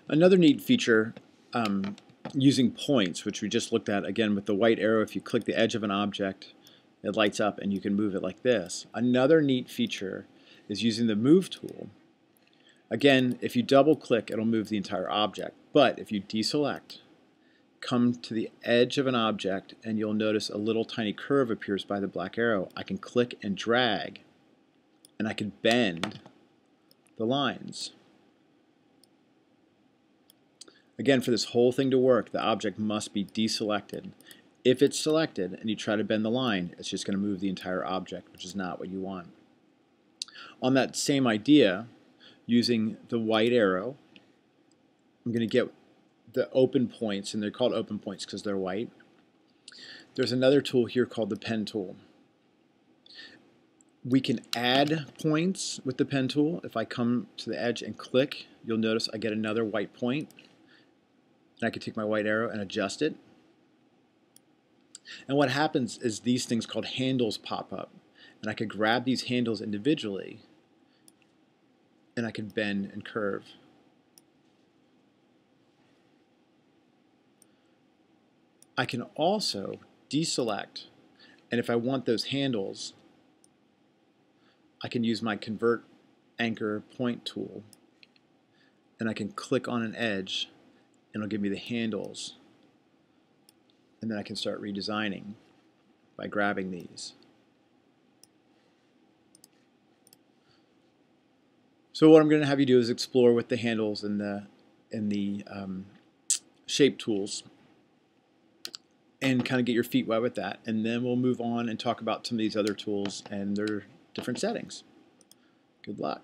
Another neat feature using points, which we just looked at again with the white arrow, if you click the edge of an object, it lights up and you can move it like this. Another neat feature is using the move tool. Again, if you double click, it'll move the entire object. But if you deselect, come to the edge of an object, and you'll notice a little tiny curve appears by the black arrow. I can click and drag, and I can bend the lines. Again, for this whole thing to work, the object must be deselected. If it's selected and you try to bend the line, it's just going to move the entire object, which is not what you want. On that same idea, using the white arrow, I'm going to get the open points, and they're called open points because they're white. There's another tool here called the pen tool. We can add points with the pen tool. If I come to the edge and click, you'll notice I get another white point. And I can take my white arrow and adjust it. And what happens is these things called handles pop up. And I could grab these handles individually, and I could bend and curve. I can also deselect, and if I want those handles, I can use my Convert Anchor Point tool, and I can click on an edge, and it'll give me the handles, and then I can start redesigning by grabbing these. So what I'm going to have you do is explore with the handles and the shape tools, and kind of get your feet wet with that, and then we'll move on and talk about some of these other tools and their different settings. Good luck.